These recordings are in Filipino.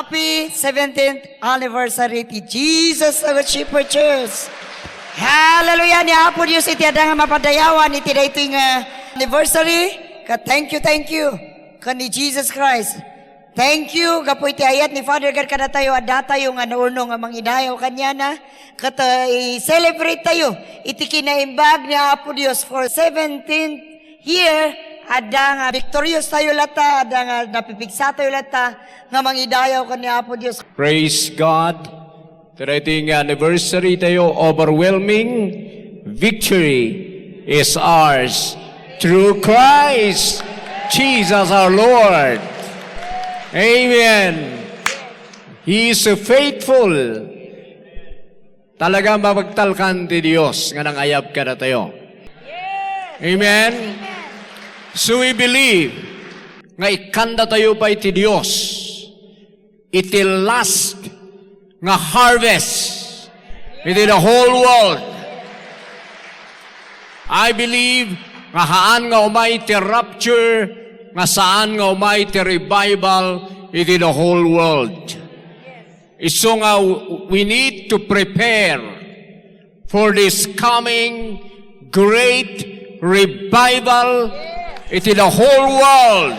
Happy 17th anniversary ti Jesus sa Shepherd Church. Hallelujah ni Apo Diyos iti adang mapadayawan iti dayto nga anniversary. Thank you. Ka ni Jesus Christ. Thank you gapo iti ayat ni Father God kada tayo adda tayo nga nauno nga mangidayaw kanya na kata i-celebrate tayo iti kinaimbag ni Apo Diyos for 17th year. Ada nga victorious tayo lata, ada nga napipigsa tayo lata, nga mangidayaw ka ni Apo Diyos. Praise God. Tirating anniversary tayo, overwhelming victory is ours through Christ Jesus our Lord. Amen. He is faithful. Talagang mapagtalkan ti Diyos nga nangayab ka na tayo. Amen. So we believe nga ikanda tayo pa iti Diyos iti last nga harvest iti the whole world. I believe nga haan nga umay iti rapture nga saan nga umay iti revival iti the whole world. So nga we need to prepare for this coming great revival iti the whole world.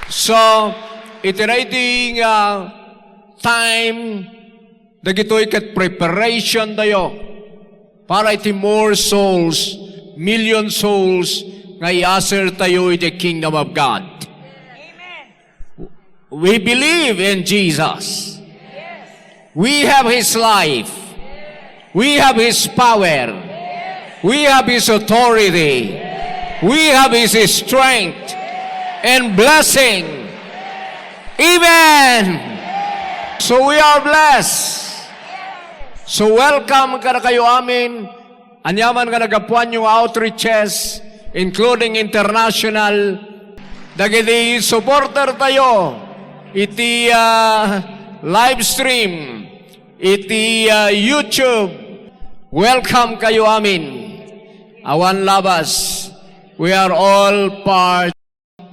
So, iti writing time, dagitoy kat preparation tayo para iti more souls, million souls, nga i-aser tayo iti kingdom of God. Amen. We believe in Jesus. Yes. We have His life. Yes. We have His power. Yes. We have His authority. We have His strength and blessing. Amen. So we are blessed. So welcome ka na kayo amin. Anyaman ka nagapuan yung outreaches, including international. Dagiti supporter tayo. Iti live stream. Iti YouTube. Welcome kayo amin. Awan labas. We are all part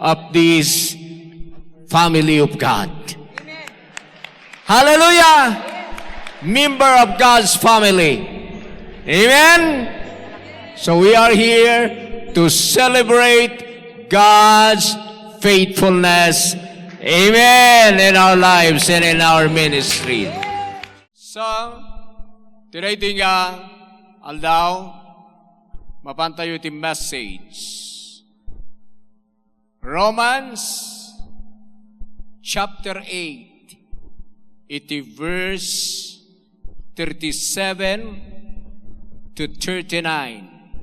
of this family of God. Amen. Hallelujah! Member of God's family. Amen? So we are here to celebrate God's faithfulness. Amen. In our lives and in our ministry. So, today aldaw, mapantayo iti message. Romans chapter 8 iti verse 37 to 39.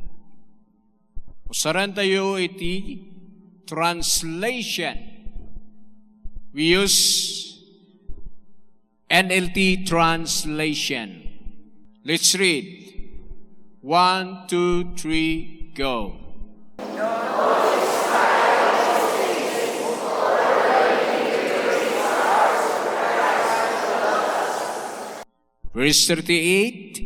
Usaran tayo iti translation. We use NLT translation. Let's read. 1, 2, 3, go. Verse 38.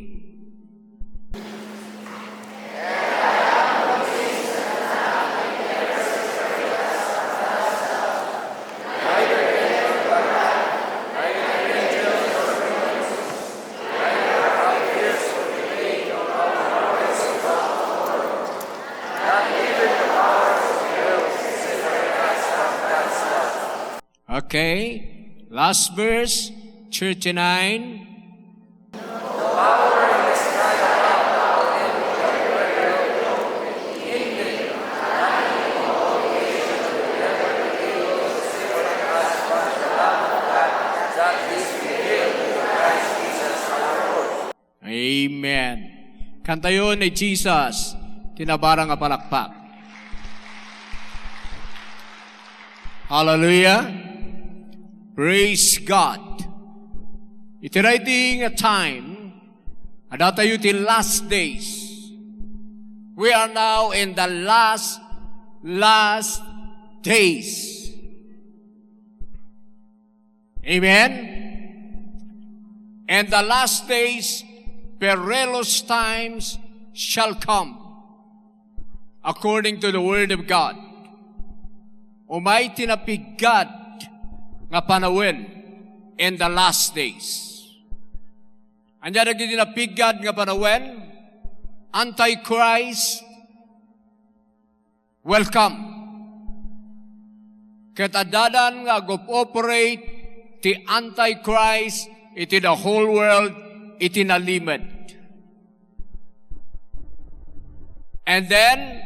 Okay, last verse, 39. Amen. Kantayo ni Jesus, tinabarang nga palakpak. Hallelujah. Praise God. Iti writing a time, ada tayo ti last days. We are now in the last days. Amen? And the last days, perilous times shall come, according to the word of God. Umay tinapigad nga panawin in the last days. Anya na ginapigad nga panawin, Antichrist, welcome. Katadadan nga operate ti Antichrist iti the whole world, iti nalimit. And then,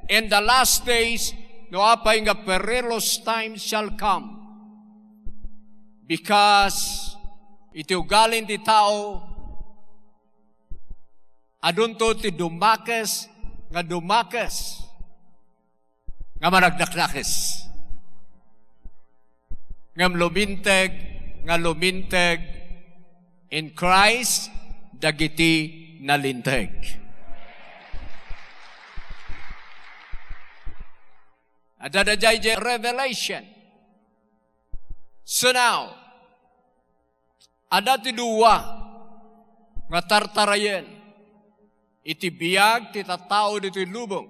in the last days, no apay nga perilous times shall come. Because iti ugalin ti tao, adunto ti dumakes, nga managdakdakes. Nga luminteg, in Christ, dagiti nalinteg. Adadajay revelation. So now, ada ti duwa nga tartarayen iti biyag ti tattao dito lubong.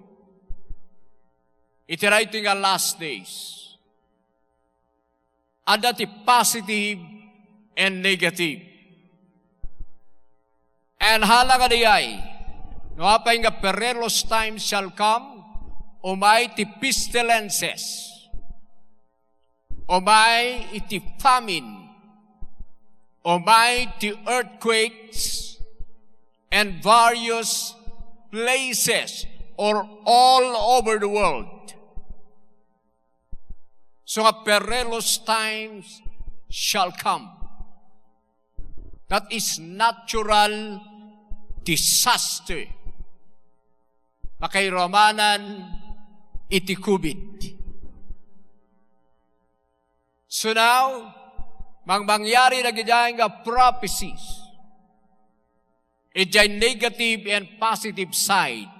Iti writing nga last days. Ada ti positive and negative. And halaga diyay, no apay nga perilous times shall come, umay ti pestilences, umay iti famine, umay ti earthquakes, and various places or all over the world. So a perilous times shall come. That is natural disaster. Pakay Romanan, iti COVID. So now, mangyari na ganyan nga prophecies. It's a negative and positive side.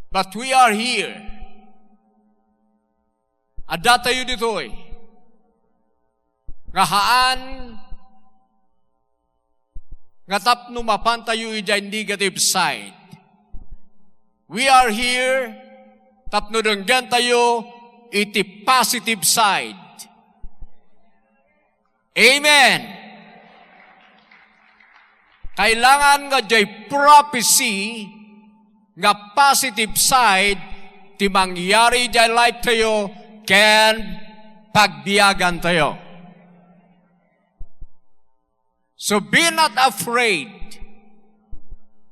But we are here. Ada tayo dito eh. Ngahaan, nga tapno mapantayo ija negative side. We are here, tapno denggan tayo iti positive side. Amen. Kailangan nga jay prophecy nga positive side ti mangyari jay life tayo ken pagbiyagan tayo. So be not afraid,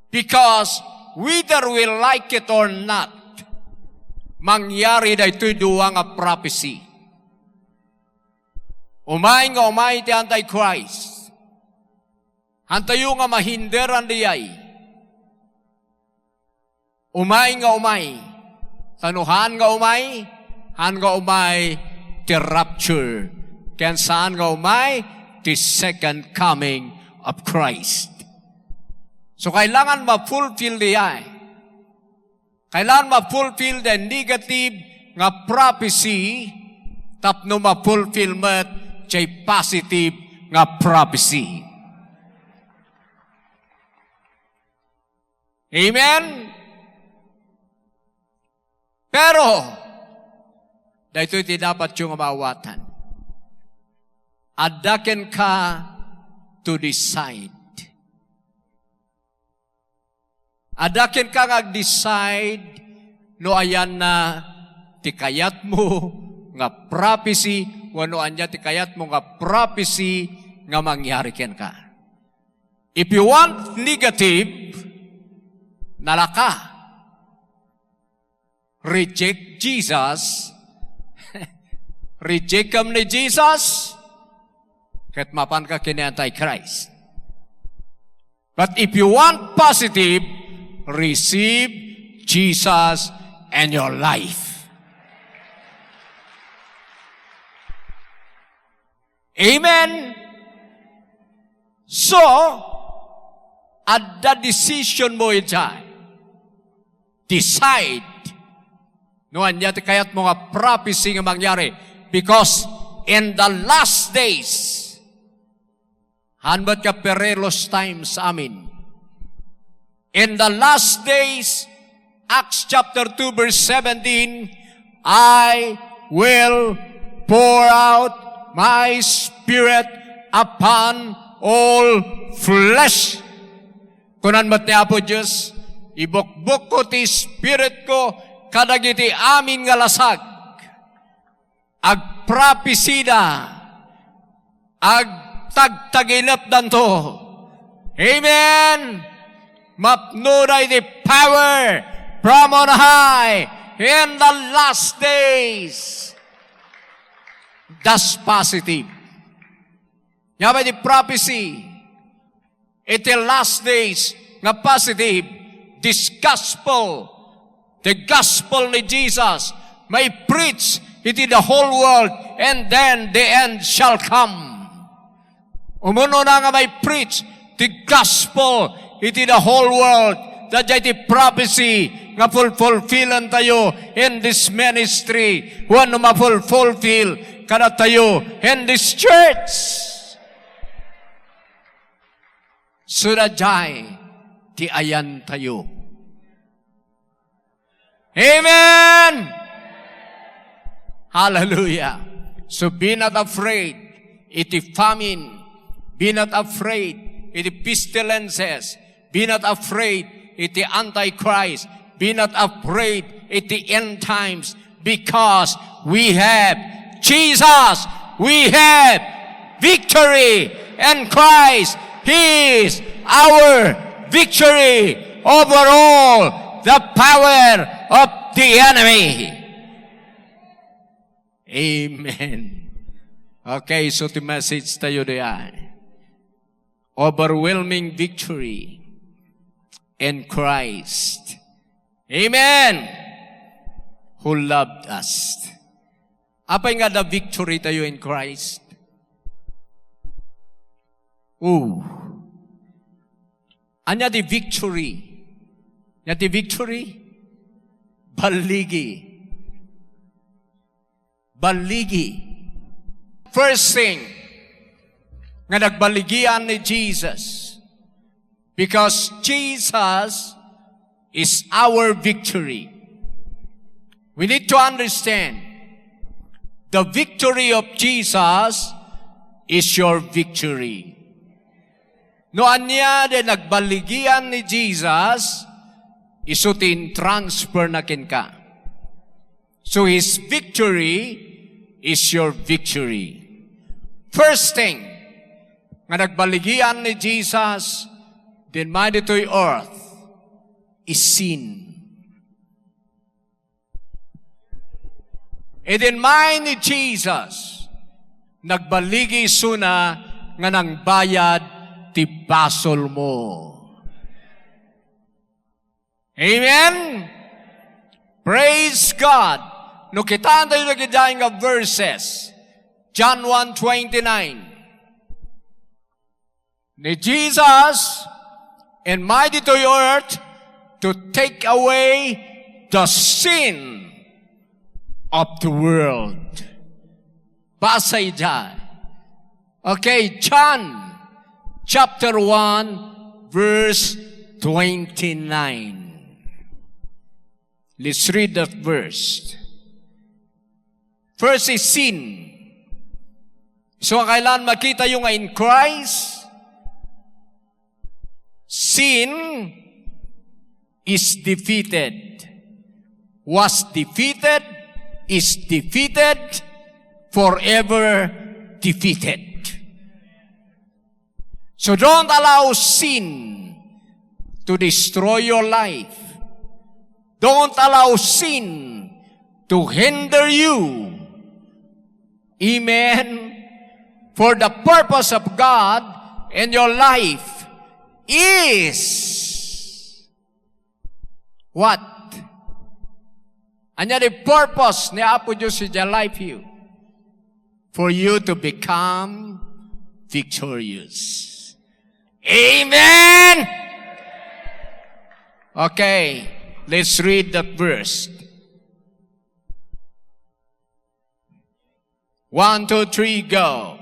because whether we like it or not, mangyari da ito'y duwa nga prophecy. Umay ti Antichrist. Hantayo nga mahinderan diyay. Umay. Tanuhan nga umay. Han nga umay ti rapture. Ken saan nga umay? The second coming of Christ. So kailangan ma-fulfill diya. Kailangan ma-fulfill the negative nga prophecy tapno ma-fulfillment jay positive nga prophecy. Amen? Pero, dahito iti dapat yung mawatan. Adaken ka to decide. Adaken ka decide no ayan na tikayat mo nga prophecy, wano anya tikayat mo nga prophecy nga mangyari ken ka. If you want negative, nalaka. Reject Jesus. Reject kam ni Jesus. Ket mapan ka kini Antichrist. But if you want positive, receive Jesus in your life. Amen. So, at the decision mo ita, decide no anya ti kayat mo nga prophecy nga mangyari, because in the last days, hanbat ka perilous times sa amin. In the last days, Acts chapter 2 verse 17, I will pour out my Spirit upon all flesh. Kunan mat ni Apo Diyos, ibukbuk ko ti Spirit ko, kadagiti amin nga lasag, agprapisida, agtagtaginap danto. Amen! Mapnuray the power from on high in the last days. That's positive. Yabay the prophecy, iti last days, nga positive, this gospel, the gospel ni Jesus, may preach iti the whole world, and then the end shall come. Umuno na nga may preach the gospel iti the whole world, that iti prophecy nga fulfillan tayo in this ministry, wano ma-fulfill kada tayo in this church. Surajay, ti ayan tayo. Amen! Hallelujah! So be not afraid, iti famine. Be not afraid, iti pestilences. Be not afraid, iti Antichrist. Be not afraid, iti end times. Because we have Jesus. We have victory in Christ. He is our victory over all the power of the enemy. Amen. Okay, so the message tayo diyan. Overwhelming victory in Christ. Amen. Who loved us. Apa nga the victory tayo in Christ? Anya di victory? Anya di victory? Baligi. Baligi. First thing, nga nagbaligian ni Jesus. Because Jesus is our victory. We need to understand, the victory of Jesus is your victory. No anya de nagbaligian ni Jesus, isutin transfer na kin ka. So His victory is your victory. First thing, nga nagbaligian ni Jesus, din man dito'y earth, is sin. E din man ni Jesus, nagbaligi suna nga nang bayad ti basol mo. Amen? Praise God. No kita tayo nagidayang nga verses. John 1:29. Ni Jesus and mighty to your earth to take away the sin of the world. Basay dyan. Okay, John chapter 1, verse 29. Let's read that verse. First is sin. So, kailan makita yung in Christ, sin is defeated. Was defeated, is defeated, forever defeated. So don't allow sin to destroy your life. Don't allow sin to hinder you. Amen. For the purpose of God in your life is what? Anya the purpose ni Apo Diyos sa life you? For you to become victorious. Amen! Okay, let's read that verse. 1, 2, 3, go.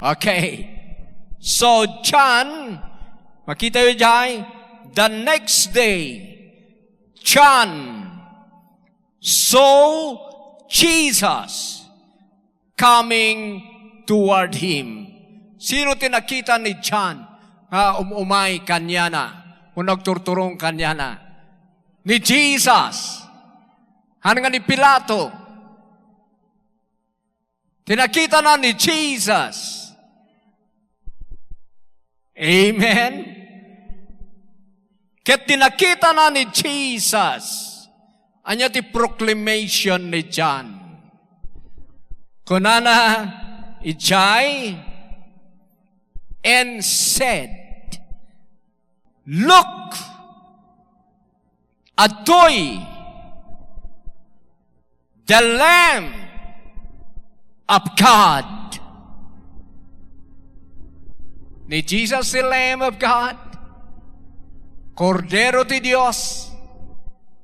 Okay. So John, makita yun dyan, the next day, John saw Jesus coming toward him. Sino tinakita ni John nga umay kanya na, o nagturturong kanya na? Ni Jesus. Ano nga ni Pilato? Tinakita na ni Jesus. Amen? Kaya tinakita na ni Jesus. Anya ti proclamation ni John. Kunana, ijay, and said, look, atoy, the Lamb of God. Ni Jesus the Lamb of God, Cordero ti Dios,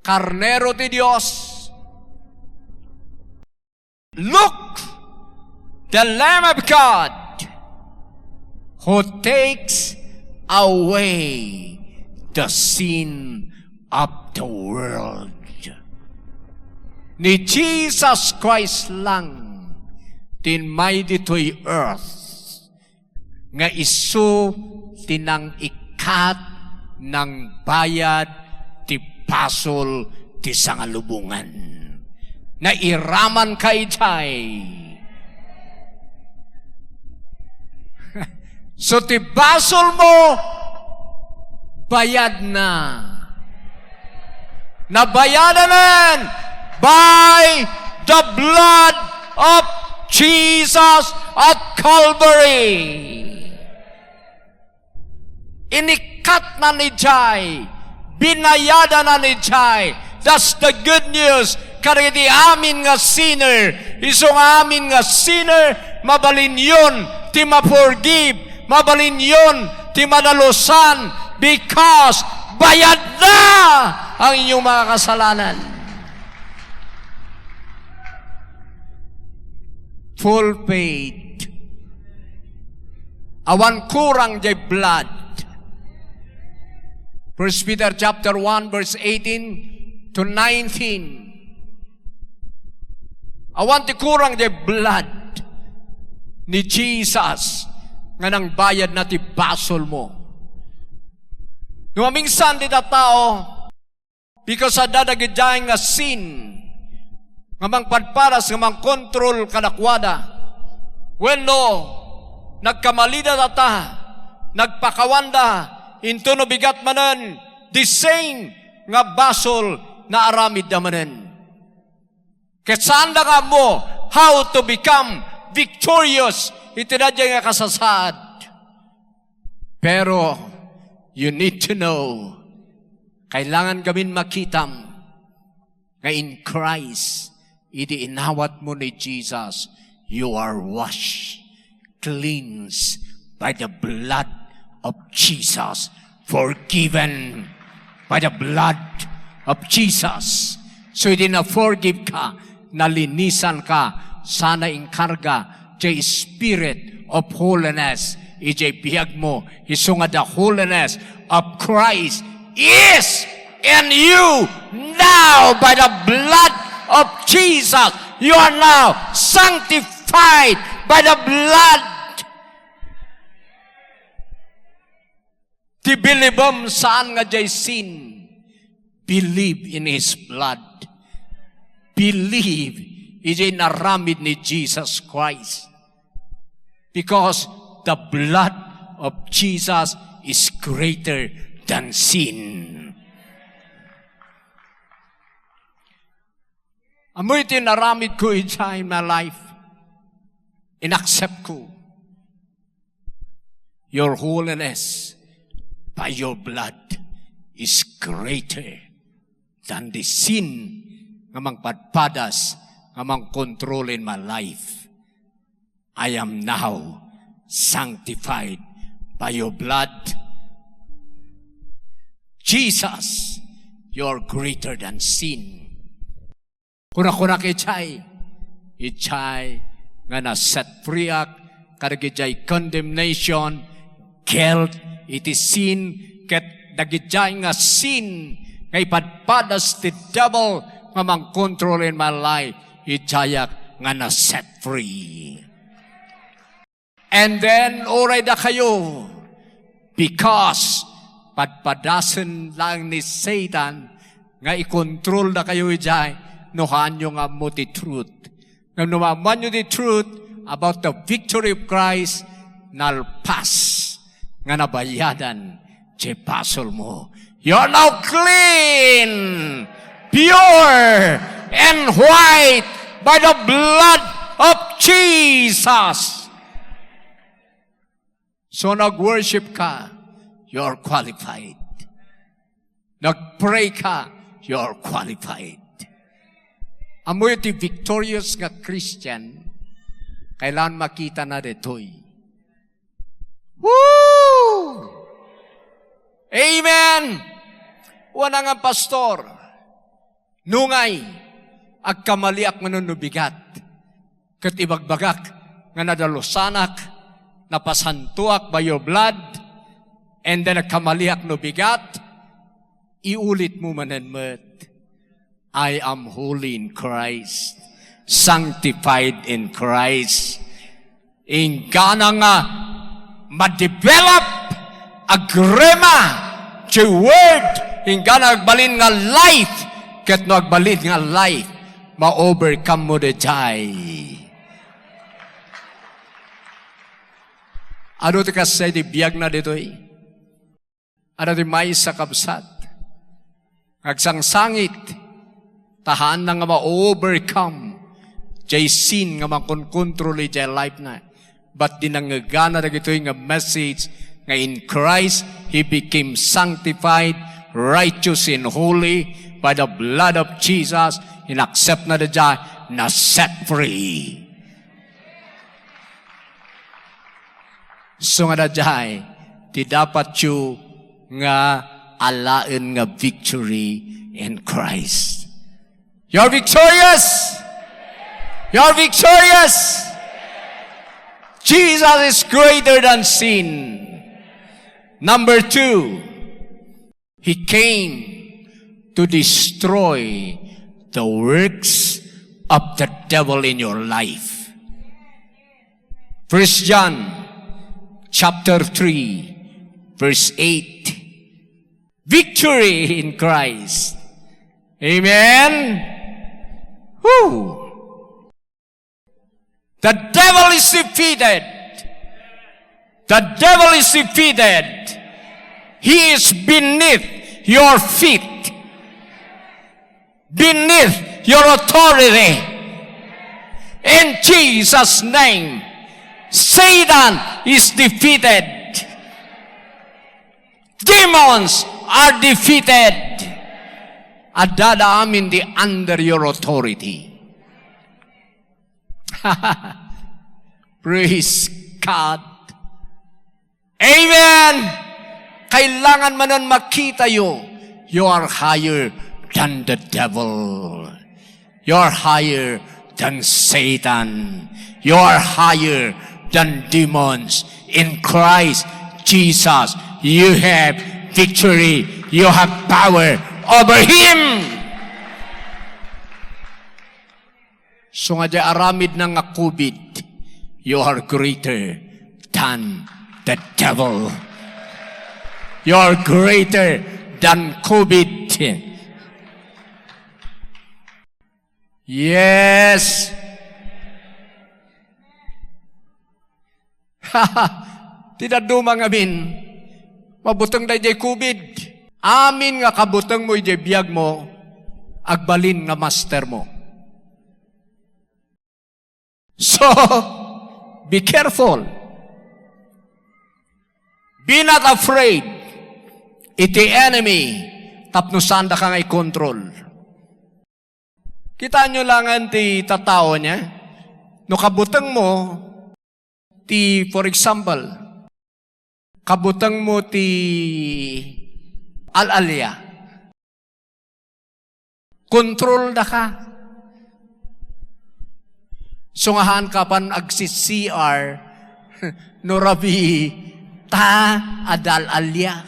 Karnero ti Dios. Look, the Lamb of God, who takes away the sin of the world. Ni Jesus Christ lang tinmay dito'y earth nga isu tinang ikat ng bayad ti pasol ti sangalubungan. Na iraman kay jay. So ti basol mo, bayad na. Nabayadanan by the blood of Jesus at Calvary. Inikat na ni Jai, binayada na ni Jai. That's the good news. Kariti amin nga sinner, isong amin nga sinner, mabalin yun, ti ma-forgive, mabalin yun, ti manalusan, because bayad na ang inyong mga kasalanan. Full paid. Awan kurang jay blood. 1 Peter chapter 1 verse 18 to 19. Awan ti kurang jay blood ni Jesus nga nang bayad na ti basol mo. Numamingsan di ta tao because sa dadagidjay nga sin nga mangpadparas nga mangkontrol kadakwada. When no, nagkamalida ta, nagpakawanda, into no bigat manan, the same nga basol na aramid na manan. Ketsanda nga mo, how to become victorious, itinadya nga kasasad. Pero, you need to know, kailangan gamin makitam, nga in Christ, iti inawat mo ni Jesus, you are washed, cleansed by the blood of Jesus, forgiven by the blood of Jesus. So iti na-forgive ka, nalinisan ka, sana inkarga, jay spirit of holiness, ijay biyag mo, isunga the holiness of Christ is in you now by the blood of Jesus. You are now sanctified by the blood. Ti bilibam saan nga jay sin? Believe in His blood. Believe ijay naramid ni Jesus Christ. Because the blood of Jesus is greater than sin. Amoy tinaramid ko in my life. Inaccept ko your holiness by your blood is greater than the sin nga mangpadpadas nga mangkontrol in my life. I am now sanctified by your blood. Jesus, you're greater than sin. Kuna-kuna kichay, nga na set free ak, karagijay condemnation, guilt, iti sin, ket dagijay nga sin, nga ipadpadas ti devil, nga mang-control in my life, ijayak nga na-set free. And then, oray da kayo, because padpadasan lang ni Satan, nga i-control na kayo ijay, nuhan nyo nga mo ti truth. Nga numaman nyo ti truth about the victory of Christ, nalpas, nga nabayadan, di pasol mo. You're now clean, pure, and white by the blood of Jesus. So nag-worship ka, you're qualified. Nag-pray ka, you're qualified. Amoy ti victorious nga Christian, kailan makita na ditoy. Woo! Amen! Wala nga pastor, nungay, agkamaliak manunubigat, kat ibagbagak, nga nadalusanak, napasantuak by your blood, and then agkamaliak no bigat, iulit mo mananmat, I am holy in Christ, sanctified in Christ. Ingana nga ma-develop agrema the word, ingana agbalin nga life, ket no agbalin nga life, ma-overcome mo de jay. Ano ti kasay di biyag na ditoy? Ano ti may sa kabsat? Agsangsangit, tahaan na nga ma-overcome jay sin nga makonkontrol jay life na. But di nangagana na gito'y nga message nga in Christ, He became sanctified, righteous, and holy by the blood of Jesus. In-accept na dyan, na set free. So nga dyan, di dapat yu nga alain nga victory in Christ. You're victorious! You're victorious! Jesus is greater than sin. Number 2, He came to destroy the works of the devil in your life. 1 John chapter 3, verse 8. Victory in Christ. Amen? Woo! The devil is defeated. The devil is defeated. He is beneath your feet. Beneath your authority. In Jesus' name, Satan is defeated. Demons are defeated. At dadaamin di under your authority. Praise God. Amen. Kailangan man nun makita you are higher than the devil. You are higher than Satan. You are higher than demons. In Christ Jesus, you have victory. You have power over Him. So nga dyan aramid ng COVID, you are greater than the devil. You are greater than COVID. Yes. Tidak dumang amin. Mabutang na jay COVID. Amin nga kabutang mo jay biyag mo, agbalin nga master mo. So, be careful. Be not afraid. Iti enemy, tapnusan da ka nga i-control. Kita nyo lang ti tatao niya. No kabutang mo, for example, kabutang mo ti al-alya. Control da ka. Sungahan ka pan agsi-CR, no rabi, ta adalalya.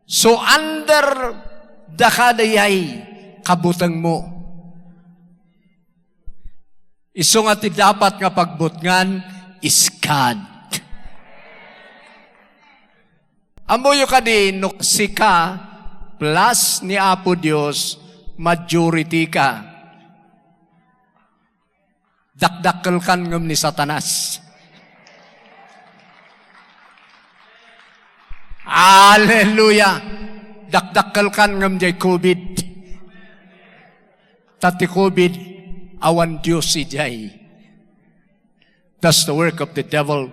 So under dakadayay kabutang mo. Iso nga ti dapat nga pagbutngan iskad. Amoyo ka din no sika plus ni Apo Dios majority ka. Dakdakkel kan ngem ni Satanas. Hallelujah. Dakdakkel kan ngem jay COVID. Tati COVID awan Diyos si jay. That's the work of the devil.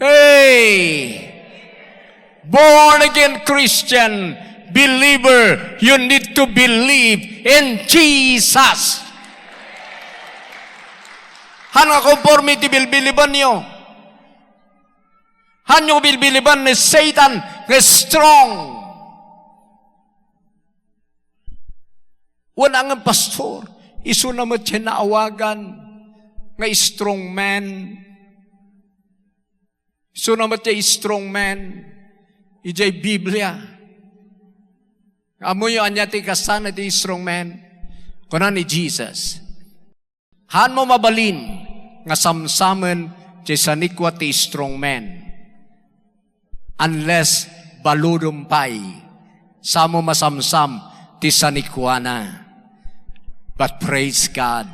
Hey! Born again Christian, believer, you need to believe in Jesus. Hanga conformity bilbiliban nyo. Hanyo bilbiliban ni Satan nga strong. Wala nga pastor, iso na mo siya naawagan nga strong man. Iso na mo siya strong man. Ijay Biblia. Amo yung anya ti kasana ti strong man. Kuna ni Jesus. Han mo mabalin nga samsamen ti sanikwa ti strong man. Unless baludumpay sa mo masamsam ti sanikwa na. But praise God,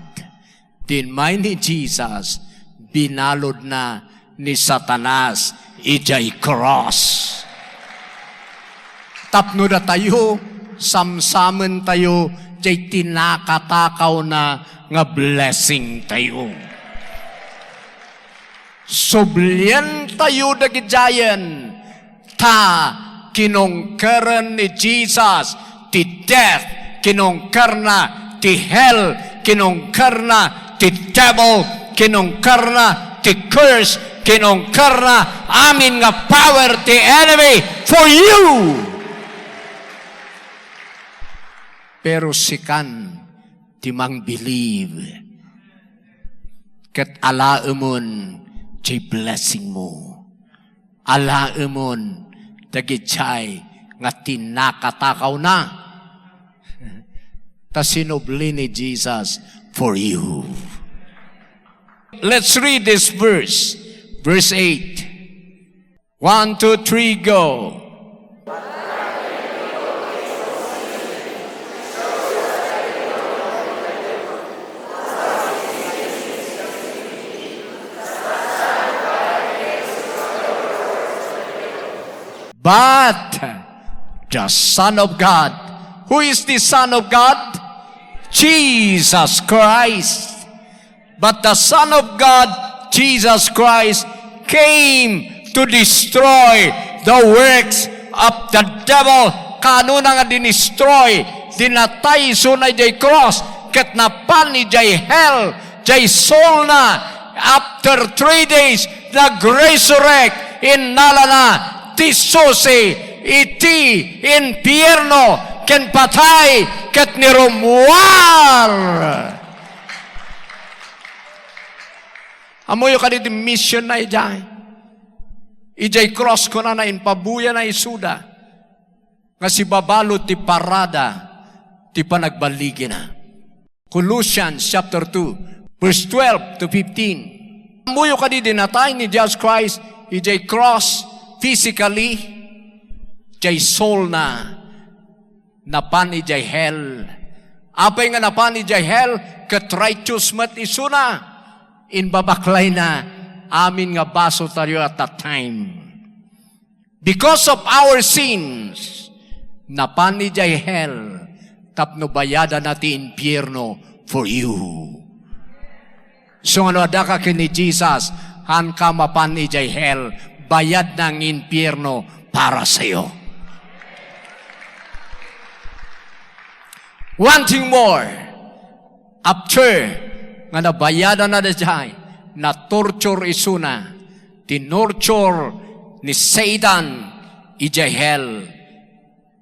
din may ni Jesus binalod na ni Satanas ijay cross. Tapno na tayo, samsamen tayo, jay tinakatakaw na nga blessing tayo. Sublian tayo dagijayan, ta kinongkaran ni Jesus, ti death, kinongkarna, ti hell, kinongkarna, ti devil, kinongkarna, ti curse, kinongkarna, amin nga power, ti enemy, for you. Pero sikan timang believe ket alaemon jay blessing mo. Alaemon dagiti nga tinakatakaw na. Ta sinubli ni Jesus for you. Let's read this verse. Verse 8. 1, 2, 3, go. But the Son of God. Who is the Son of God? Jesus Christ. But the Son of God, Jesus Christ, came to destroy the works of the devil. Kanuna nga dinestroy, dinatay sunay jay cross, ket napan ni jay hell, jay soul na. After 3 days, nag-resurrect in nalana, ti susi, iti impierno, ken patay, ket nirumuar. Amoyo ka di mission na ijay. Ijay cross ko na inpabuya na isuda. Nga si babalo ti parada, ti panagbaligi na. Colossians chapter 2, verse 12 to 15. Amoyo ka di dinatay ni Jesus Christ, ijay cross, physically, jay soul na, napan ijay hell. Apay nga napan ijay hell, ket righteous mat isuna, inbabaklay na, amin nga baso tayo at that time. Because of our sins, napan ijay hell, tapno bayada nati impierno for you. So ano adaka kini Jesus, han ka mapan ijay hell, bayad ng impierno para sa iyo. One thing more. After nga nabayadan na dajay, na torture isuna, tinorture ni Satan ijay hell.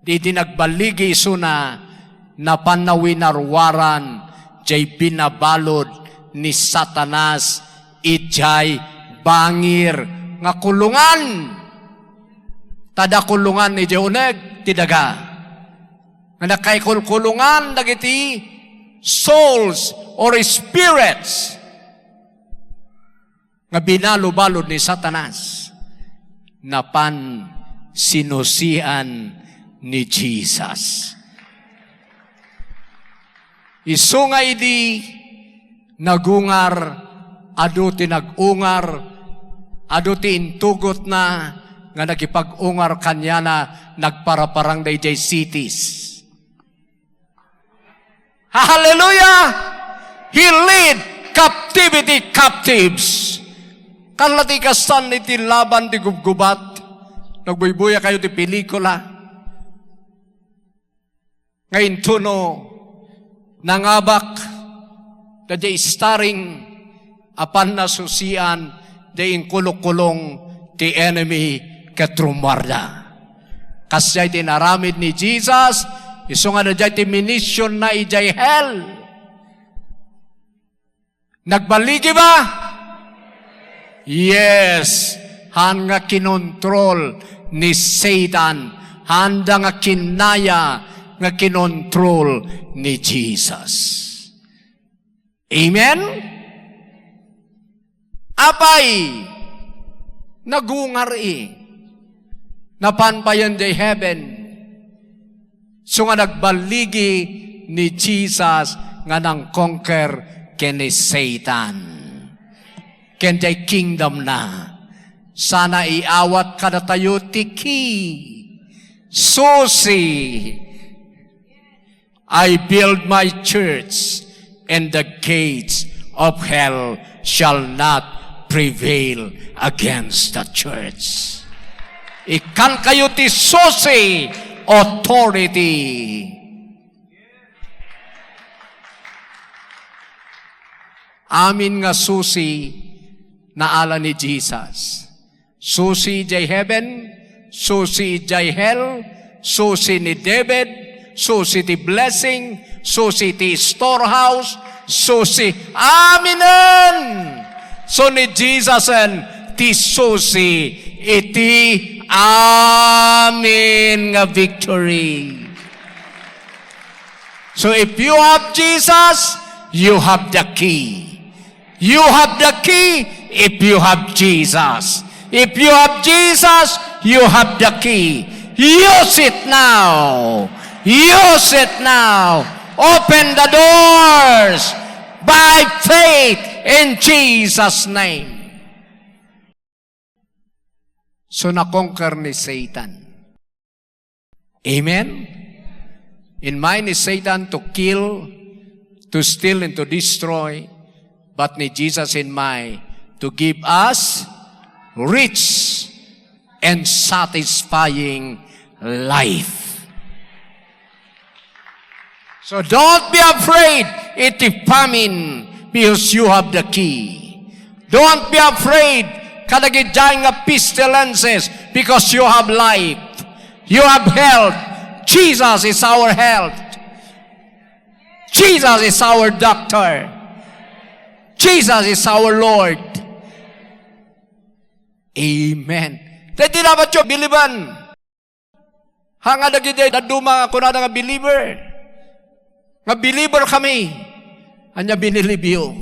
Di dinagbaligi isuna, na panawinarwaran, jay binabalod ni Satanas ijay bangir nga kulungan. Tada kulungan ijay uneg tidaga. Nga nakay kulungan dagiti souls or spirits nga binalo-balod ni Satanas napan sinusian ni Jesus. Isu nga idi nagungar, adu ti nagungar, adu ti intugot na nga nagipag-ungar kanya na nagparaparang dayjay cities. Hallelujah! He lead captivity captives. Kalati kasan iti laban ti gubgubat. Nagbuybuya kayo ti pelikula. Ngayon tuno, nangabak, dadya starring apan nasusian, daing kulong-kulong ti enemy katrumarda. Kasya iti naramid ni Jesus, iso nga dadya ti minisyon na ijay hell. Nagbaligi ba? Yes. Han nga kinontrol ni Satan. Handa nga kinaya nga kinontrol ni Jesus. Amen? Apay, nagungar napanpayan di heaven. So nga nagbaligi ni Jesus nga nang conquer kini Satan. Kenjay kingdom na. Sana iawat kada tayo tiki. Susi. I build my church, and the gates of hell shall not prevail against the church. Ikan kayo ti susi authority. Amin nga susi na ala ni Jesus. Susi jay heaven, susi jay hell, susi ni David, susi ti blessing, susi ti storehouse, susi, aminen! So ni Jesus and ti susi, iti amin nga victory. So if you have Jesus, you have the key. You have the key if you have Jesus. If you have Jesus, you have the key. Use it now. Use it now. Open the doors by faith in Jesus' name. So na-conquer ni Satan. Amen? In mind is Satan to kill, to steal, and to destroy. But ni Jesus in mind to give us rich and satisfying life. So don't be afraid it is famine because you have the key. Don't be afraid kadagidjay nga pestilences because you have life. You have health. Jesus is our health. Jesus is our doctor. Jesus is our Lord. Amen. Dahil dapat yung biliban. Hanga na gid na duma ako na nga believer. Nga believer kami. Anya binilibyo.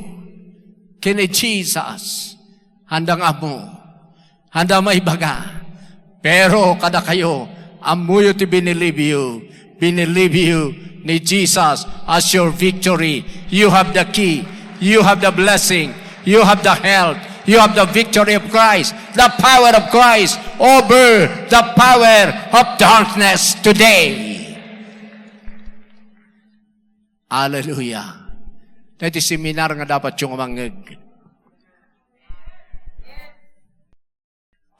Kini Jesus. Handang amo. Handa may baga. Pero kada kayo, amuyo ti binilibyo. Binilibyo ni Jesus as your victory. You have the key. You have the blessing. You have the health. You have the victory of Christ. The power of Christ over the power of darkness today. Hallelujah. Dahil seminar nga dapat yung umangag.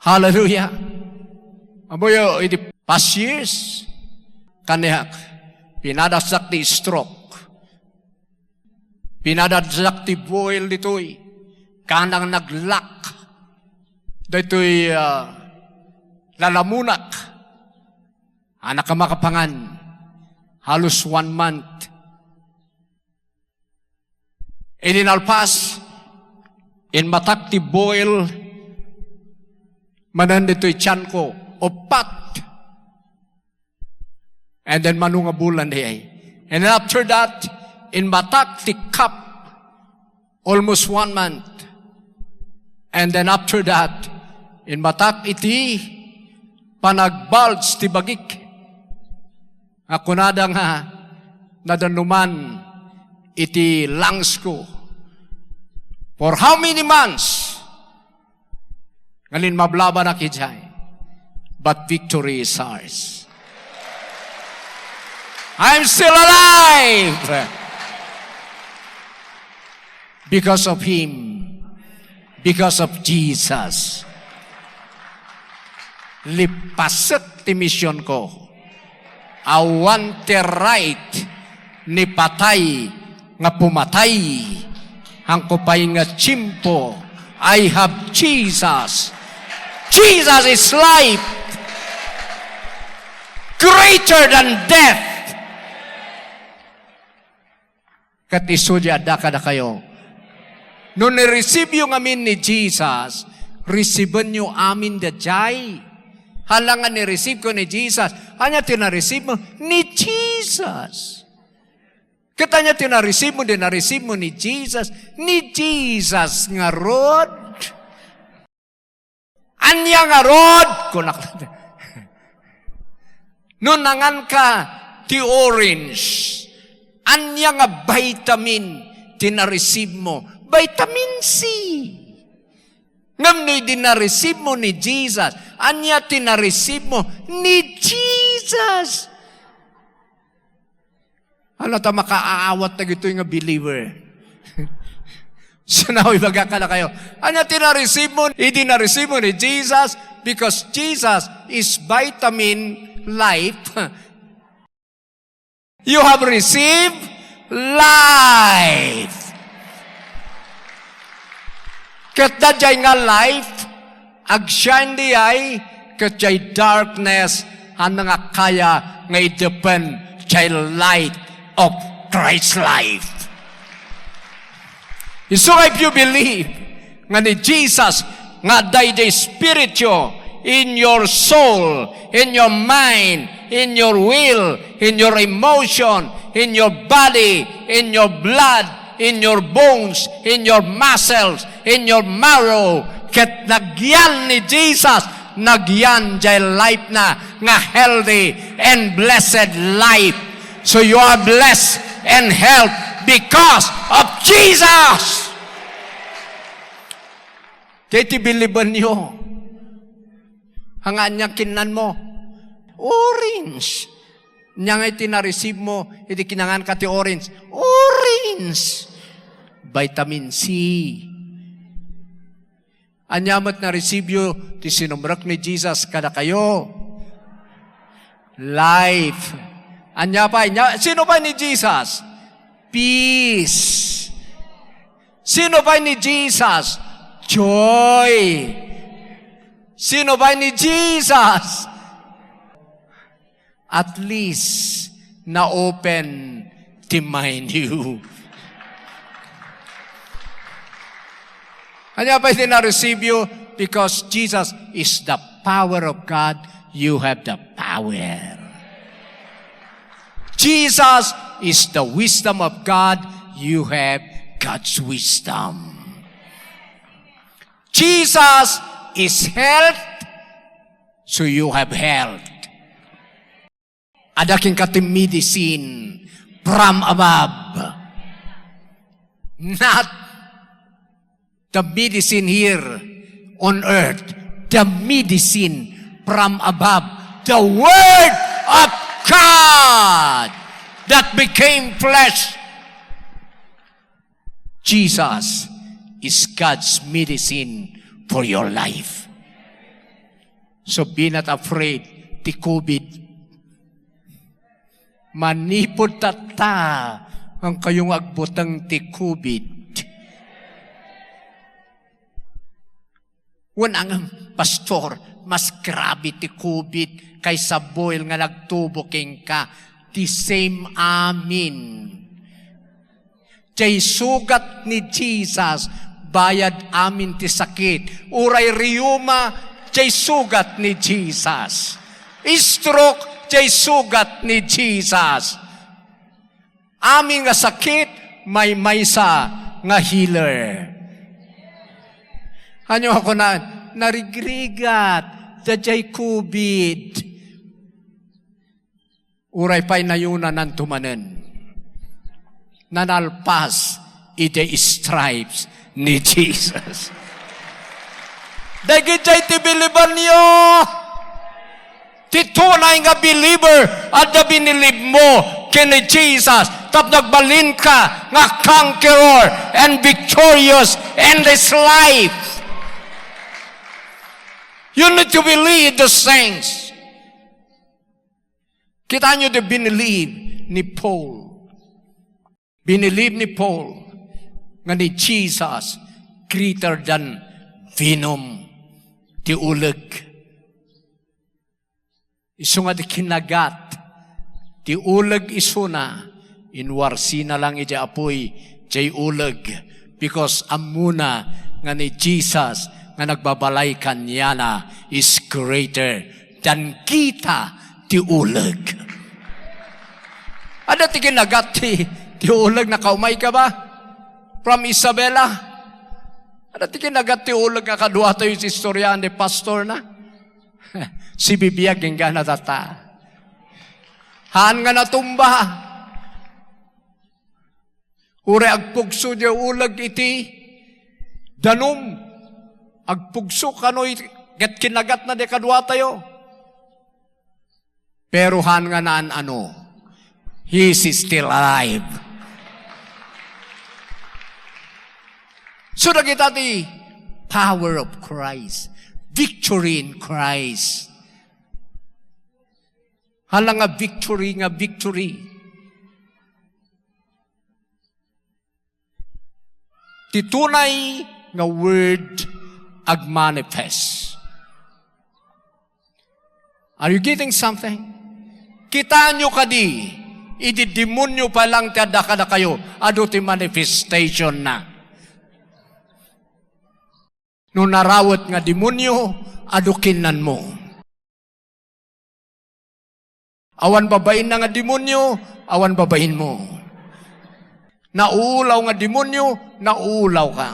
Hallelujah. Amoyo, iti past years, kaniyak, pinadasak ti stroke. Pinadadsak ti boil dito'y kanang naglak. Dito'y lalamunak. Anak ka makapangan. Halos 1 month. Ininalpas, In matak ti boil, manan dito'y tiyan ko, opat. And then manunga bulan diay. And then after that, in matak ti cup, almost 1 month. And then after that, in matak iti, panagbalds ti bagik. Ako nada nga, nadanuman iti lungs ko. For how many months? Ngalin mablaba na kijay. But victory is ours. I'm still alive. Because of Him. Because of Jesus. Lipaset ti mission ko. Awan ti right ni patay nga pumatay. Hangko pa'y nga chimpo. I have Jesus. Jesus is life. Greater than death. Kat isudya da kada kayo. Nung nireceive yung amin ni Jesus, receive nyo amin da jay. Halangan ni-receive ko ni Jesus. Hanya tina-receive mo ni Jesus. Kita niya tina-receive mo, din na-receive mo ni Jesus. Ni Jesus nga rod. Anya nga rod. Nung nangan ka, ti orange. Anya nga vitamin, tina-receive mo. Vitamin C. Ngam no'y dina-receive mo ni Jesus. Anya tina-receive mo ni Jesus. Ano ta makaaawat na gito yung believer? So now, ibagaka na kayo. Anya tina-receive mo? Idina-receive mo ni Jesus because Jesus is vitamin life. You have received life. Kat dadjay nga life, agshine di ay, kat jay darkness, ang nga kaya nga i-depend jay light of Christ's life. So if you believe nga ni Jesus, nga day spiritual in your soul, in your mind, in your will, in your emotion, in your body, in your blood, in your bones, in your muscles, in your marrow, ket nagyan ni Jesus, nagyan jay life na, nga healthy and blessed life. So you are blessed and healthy because of Jesus. Kaya tibiliban niyo, hangaan niya kinan mo, orange. Niya nga tina-receive mo, hindi kinangan ka ti orange. Orange! Vitamin C. Anyamat na receive you, ti sinumrak ni Jesus kada kayo. Life. Anya pa, sino pa ni Jesus? Peace. Sino pa ni Jesus? Joy. Sino pa ni Jesus? At least, na-open to mind you. Kanya pa hindi na-receive you because Jesus is the power of God. You have the power. Jesus is the wisdom of God. You have God's wisdom. Jesus is health. So you have health. Adaking kating medicine from above. Not the medicine here on earth. The medicine from above. The Word of God that became flesh. Jesus is God's medicine for your life. So be not afraid. The COVID. Manipod tata ang kayong agbutang ti COVID. Wanang pastor, mas grabe ti COVID kaysa boil nga nagtubuking ka. The same amin. Jay sugat ni Jesus, bayad amin ti sakit. Uray riyuma, jay sugat ni Jesus. Stroke, jay sugat ni Jesus. Amin nga sakit, may maysa nga healer. Ano ako na, narigrigat, jay COVID. Uray pa'y nayuna ng tumanen. Nanalpas, iti stripes ni Jesus. Dagit jay ti biliban niyo. Ti tunay nga believer at na binilib mo kini Jesus. Tap nagbalin ka nga conqueror and victorious in this life. You need to believe the things. Kita nyo di binilib ni Paul. Binilib ni Paul nga ni Jesus greater than venom ti uleg. Isu nga di kinagat ti uleg isu na inwarsi na lang iti apoy jay uleg because amuna nga ni Jesus nga nagbabalay kanyana is greater than kita ti uleg. Ada ti kinagat ti uleg na kaumay ka ba? From Isabela? Ada ti kinagat ti uleg nga kadua tayo si istorya ni pastor na? Si bibiyag yung gana tata. Haan nga natumba. Ure agpugso di uleg iti danum. Agpugso kano'y get kinagat na di kadua tayo. Pero han nga naan ano, he is still alive. So nakita ti power of Christ, victory in Christ. Hala nga victory. Ti tunay nga word agmanifest. Are you getting something? Kita nyo kadi, ididemonyo pa lang tiada kada kayo, ado ti manifestation na. No narawat nga demonyo, ado kinan mo. Awan babain na nga demonyo, awan babain mo. Nauulaw nga demonyo, nauulaw ka.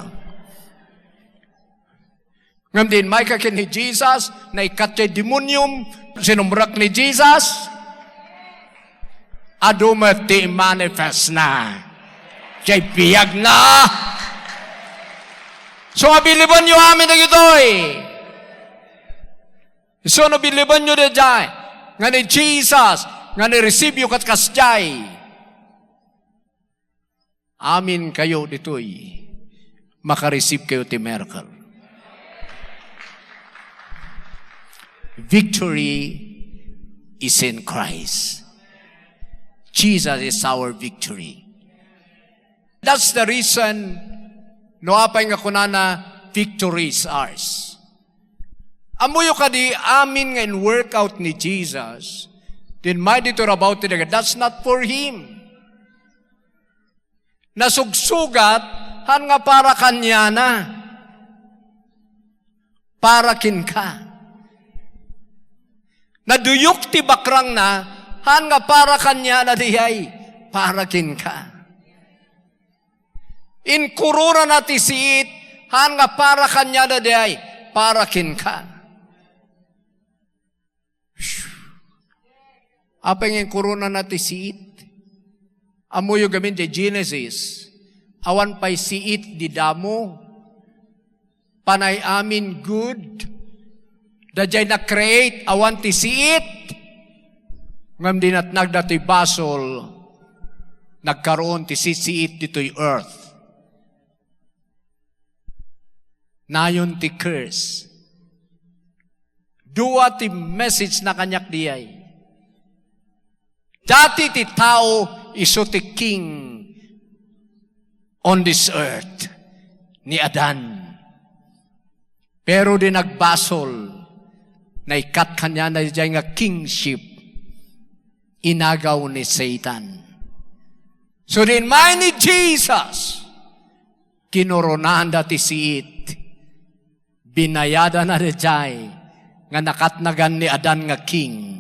Ngam din, may kakin ni Jesus, na ikatya demonyum, sinumrak ni Jesus, adumati manifest na. Jay biyag na. So, abiliban nyo amin na ito'y. So, nabiliban nyo na dyan. Nga ni Jesus, nga ni receive yung katkasyay. Amin kayo dito'y. Makareceive kayo ti miracle. Victory is in Christ. Jesus is our victory. That's the reason no apay nga kunana victory is ours. Amuyo kadi amin nga in workout ni Jesus, then may dito about it, that's not for Him. Nasugsugat, han nga para kanya na. Para kin ka. Naduyok ti bakrang na, han nga para kanya na dihay, para kin ka. In kuruna na ti siit, han nga para kanya na dihay, para kin ka. Apeng in kuruna na ti siit, amuyo gamin di Genesis, awan pa'y siit di damo, panay amin good, dajay na-create, awan ti siit, ngam din at nagdato'y basol, nagkaroon ti sisiit dito'y earth. Nayon ti curse. Dua ti message na kanyak diyay. Dati ti tao iso ti king on this earth ni Adan. Pero di nagbasol na ikat kanya na diyay nga kingship inagaw ni Satan. So din may ni Jesus kinoronahan dati siit, binayada na rejay, nga nakatnagan ni Adan nga king.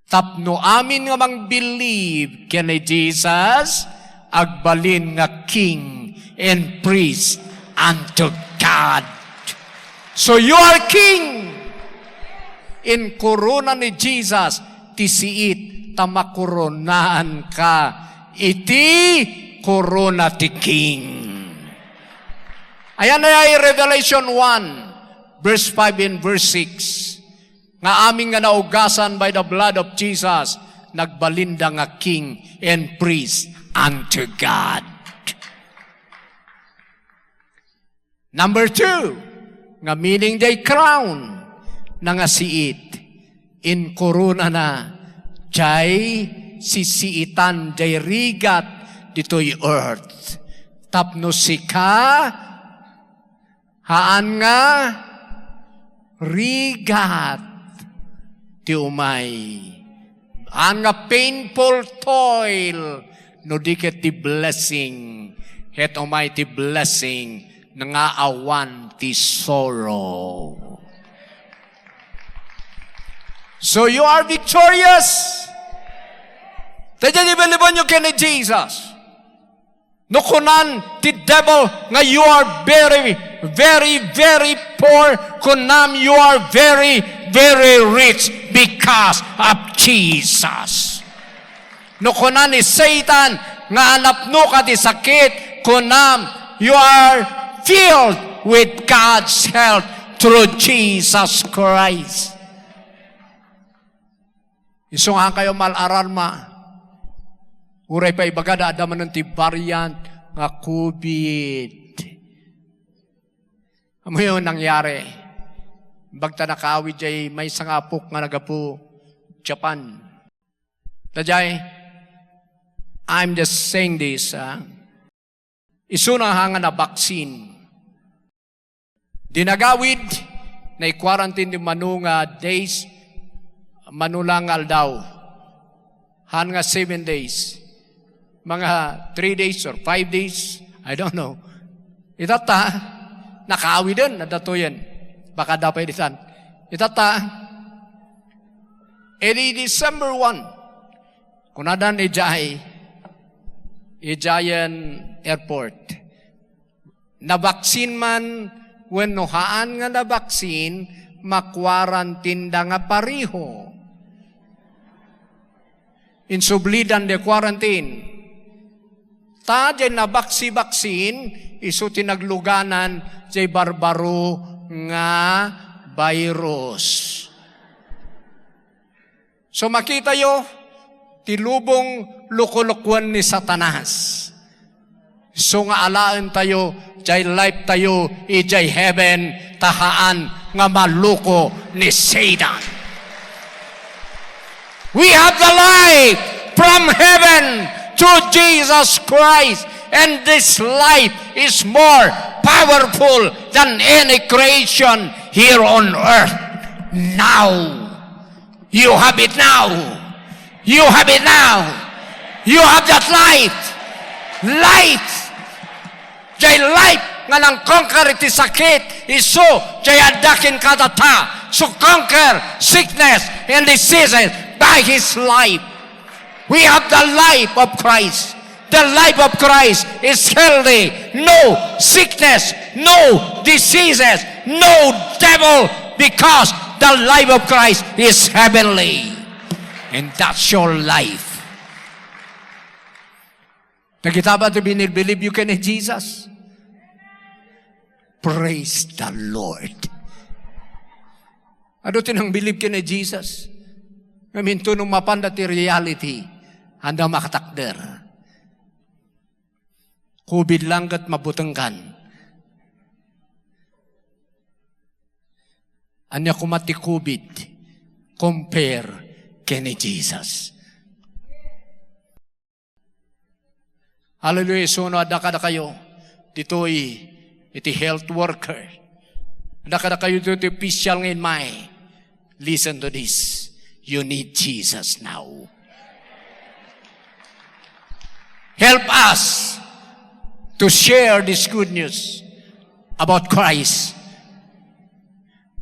Tapno amin nga mang believe kani Jesus, agbalin nga king and priest unto God. So you are king. In korona ni Jesus, tisiit, tamakoronaan ka. Iti korona ti king. Ayan na ay Revelation 1, verse 5 and verse 6. Nga aming nga naugasan by the blood of Jesus, nagbalinda nga king and priest unto God. Number 2, nga meaning day crown, na nga siit, in korona na, jay sisiitan, jay rigat, dito'y earth. Tapno sika, haan nga, rigat, ti umay. Haan nga painful toil, no diket ti blessing, het umay ti blessing, nga awan ti sorrow. So you are victorious. Tadya libelibon nyo kini Jesus. Nukunan ti devil nga you are very, very, very poor. Kunam you are very, very rich because of Jesus. Nukunan ni Satan nga anapno ka ti sakit. Kunam you are filled with God's help through Jesus Christ. Isungan kayo mal-ararma. Uray pa ibagada adaman ng ti variant nga COVID. Ano yun nangyari? Bagta nakawid jay may sangapok nga nagapu Japan. Tajay, I'm just saying this. Isunang hanga na vaccine. Dinagawid na i-quarantine di manunga days manulangal daw. Han nga 7 days. Mga 3 days or 5 days. I don't know. Itata, nakaawi din, nadatoyan. Baka dapat itan. Itata, edi December 1, kunadan Ijayan Airport. Nabaksin man, when nohaan nga nabaksin, makwarantinda nga pariho. Insublidan de quarantine. Ta jay nabaksi-baksin, isu tinagluganan jay barbaro nga virus. So makita yo, tilubong lukulukwan ni Satanas. So nga alaan tayo, jay life tayo, ijay heaven, tahaan nga maluko ni Satan. We have the life from heaven through Jesus Christ. And this life is more powerful than any creation here on earth. Now. You have it now. You have it now. You have that life. Life. Jay life nga nang conquer iti sakit. Iso jay adakin kadata. So conquer sickness and diseases by His life. We have the life of Christ. The life of Christ is healthy. No sickness, no diseases, no devil, because the life of Christ is heavenly. And that's your life. Nakita ba to believe you can in Jesus? Praise the Lord. Ano tinang believe ka na Jesus? Ngaminto nung mapandati reality, handa makatakder. Kubid lang kat mabutengkan. Anya kumati kubid, compare kini Jesus. Hallelujah, so no, ada kada kayo, dito'y iti health worker. Ada kada kayo dito official ngayon may. Listen to this. You need Jesus now. Help us to share this good news about Christ.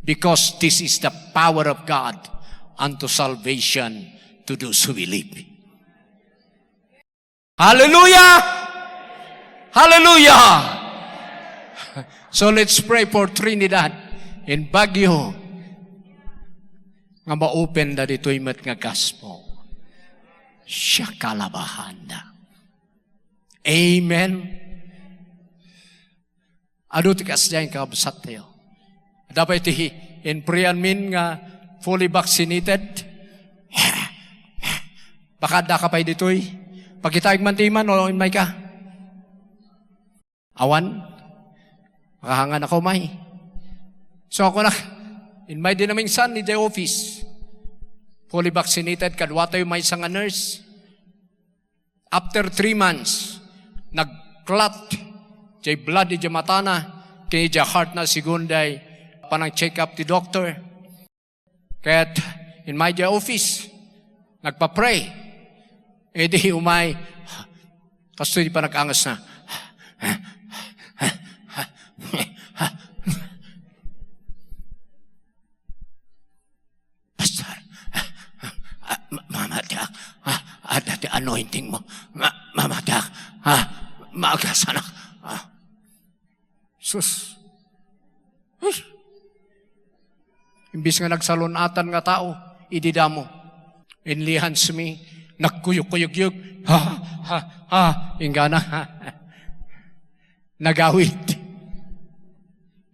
Because this is the power of God unto salvation to those who believe. Hallelujah! Hallelujah! So let's pray for Trinidad in Baguio nga ma-open na dito'y mat nga gospel. Siya kalabahanda. Amen. Ado tikas dyan kabusat tayo. Dapat iti in prayan min nga fully vaccinated. Baka da ka pa dito'y. Pagkitaig mantiman o in may ka. Awan. Makahangan ako may. So ako na, in may din naming son ni the office. Fully vaccinated, kadwa tayo may isang nurse. After 3 months, nag-clot, jay blood di matana, kaya jay heart na sigunday, panang check up ti doctor. Kaya in my office, nagpa-pray. Eh di umay, kasto di pa nag-angas na. Pastor, mamadak, dati anointing mo, mamadak, maagasanak. Sus. Imbis nga nagsalunatan nga tao, ididamo. Inlihan sumi, nagkuyok-kuyok-yuk, ingana, nagawid.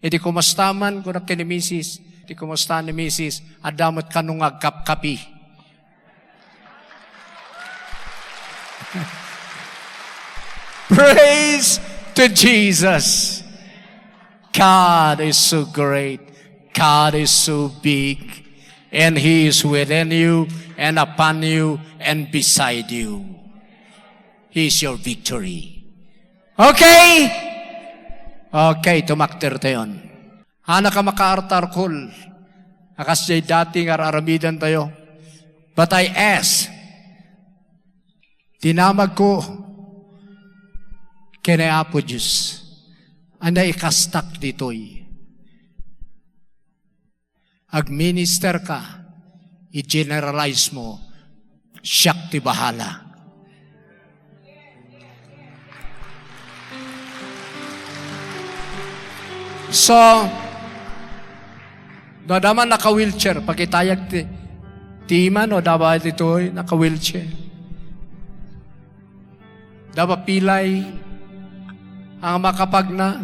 Di kumastaman ko na kinimisis, di kumasta ni misis, adamot kanungag kapkapi. Praise to Jesus. God is so great. God is so big. And He is within you and upon you and beside you. He is your victory. Okay? Okay, tumakter tayon. Hana ka makaartarkol. Akas jay dating aramidan tayo. But I ask, tinamag ko, kina Apo Diyos, anay ikastak ditoy. Ag-minister ka, i-generalize mo, siyak ti bahala. So, dadaman naka-wheelchair, pagkitayag ti iman o dapat ito'y naka-wheelchair. Dapat pilay, ang makapag na,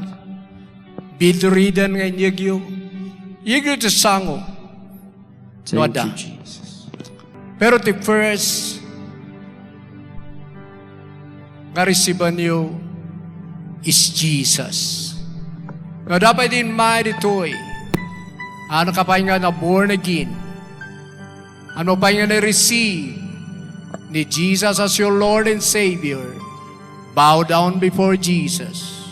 bedridden ngayon yagyo. Yagyo ti sango. Thank you, Jesus. Pero ti first, nga resiban niyo is Jesus. Nga dapat din may dito'y, ano ka pa nga na born again? Ano pa nga na-receive ni Jesus as your Lord and Savior? Bow down before Jesus.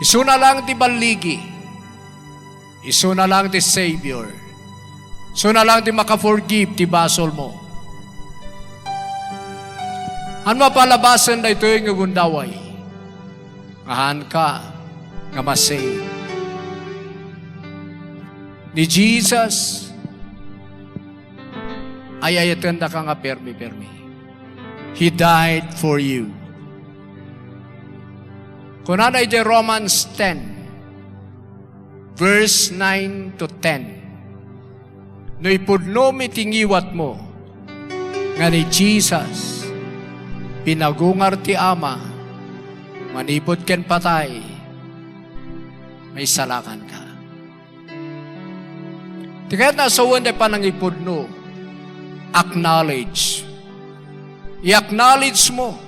Isu na lang ti baligi. Isu na lang ti Savior. Isu na lang ti maka-forgive ti basol mo. Ano mapalabasan na ito yung gundaway? Ngahan ka nga masave. Ni Jesus ay ayatanda ka nga permi. He died for you. Kung nanay di Romans 10, verse 9 to 10, no ipudno mitingiwat mo, nga ni Jesus, pinagungar ti Ama, manipod ken patay, may salakan ka. Di kaya nasawan na panang ipudno, acknowledge. I-acknowledge mo,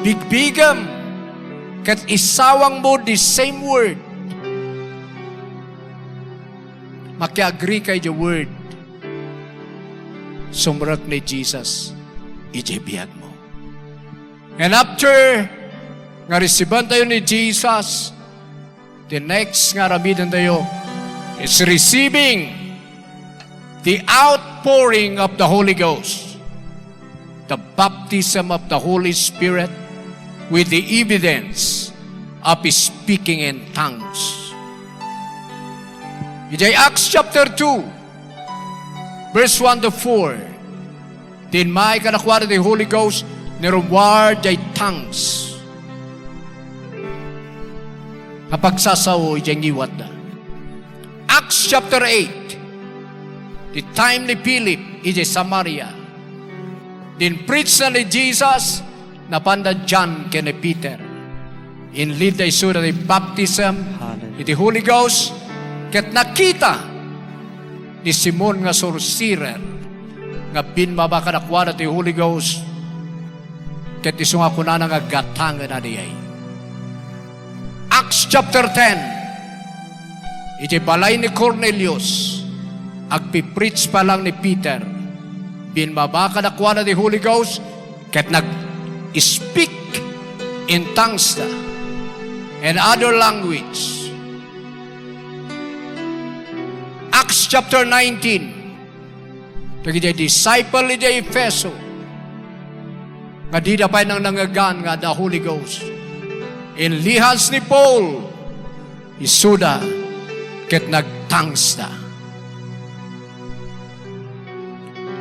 bigbigam, kat isawang mo the same word. Maki-agree kay the word. Sumrak ni Jesus, ijebiyag mo. And after nga resiban tayo ni Jesus, the next nga ramidan tayo is receiving the outpouring of the Holy Ghost, the baptism of the Holy Spirit, with the evidence of speaking in tongues. In Acts chapter 2, verse 1 to 4, din may kanakwara the Holy Ghost ni reward jay tongues. Kapag sasaw, ijay ngiwat na. Acts chapter 8, the time ni Philip, ijay Samaria. Din preach na ni Jesus, napanda John kay ni Peter. In lead ay sura ni baptism, iti Holy Ghost, ket nakita ni Simon nga sorcerer, nga binmaba kanakwa na ti Holy Ghost, ket iso nga kunana nga gatangan na niyay. Acts chapter 10, iti balay ni Cornelius, agpipreach pa lang ni Peter, binmaba kanakwa na ti Holy Ghost, ket nag-speak in tongues na, and other language. Acts chapter 19, iti disciple ni Efeso, nga di dapay nang nangagan nga the Holy Ghost. In lihas ni Paul, isuda, ket nagtangs na.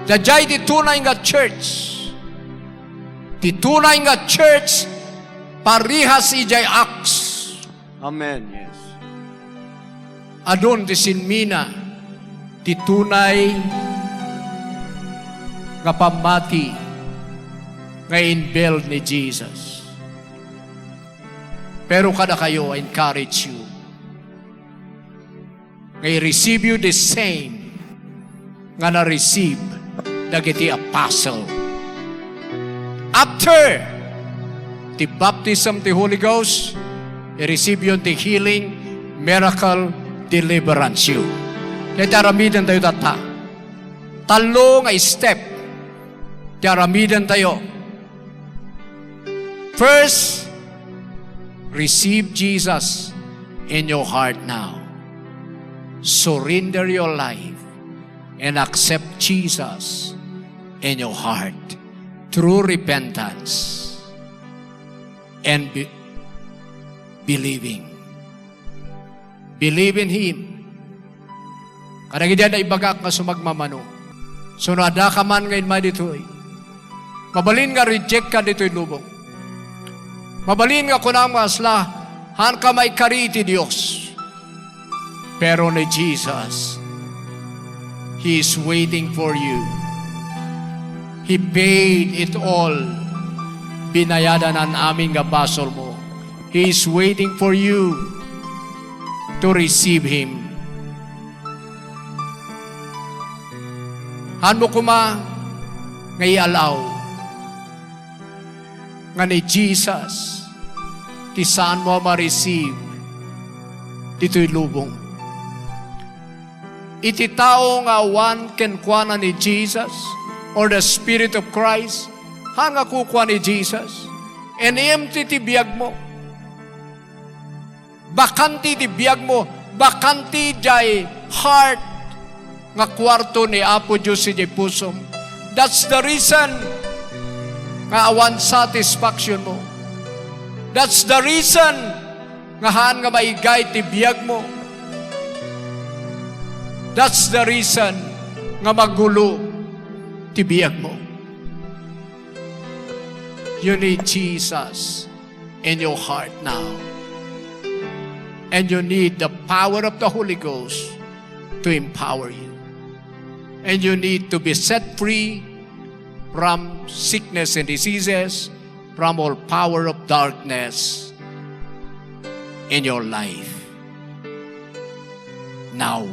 Dajay di tunay nga church. Di tunay nga church, parihas ijay Acts. Amen. Yes. Adon di sinmina, di tunay nga pamati nga inbuild ni Jesus. Pero kada kayo, I encourage you, nga i-receive you the same nga na-receive dagiti apostle. After the baptism of the Holy Ghost, i-receive yun the healing, miracle, deliverance you. Kaya taramidan tayo data. Talo nga step. Taramidan tayo. First, receive Jesus in your heart now. Surrender your life and accept Jesus in your heart through repentance and believing. Believe in Him. Karang na ibagak nga sumagmamano. Sunada ka man ngayon ma dito'y. Mabalin nga reject ka dito'y lubong. Mabalin nga kunang masla, han ka may kariti Diyos. Pero ni Jesus, He is waiting for you. He paid it all. Binayadan ang aming gabasol mo. He is waiting for you to receive Him. Han mo kuma ngay alaw nga ni Jesus ti saan mo ma-receive dito'y lubong. Iti tao nga one kenkwana ni Jesus or the Spirit of Christ, han nga kukwa ni Jesus, and empty ti biyag mo. Bakanti ti biyag mo, bakanti jay heart nga kwarto ni Apo Diyos si jay pusom. That's the reason nga awan satisfaction mo. That's the reason nga haan nga maigay ti biyag mo. That's the reason nga magulo ti biyag mo. You need Jesus in your heart now. And you need the power of the Holy Ghost to empower you. And you need to be set free from sickness and diseases, from all power of darkness in your life. Now,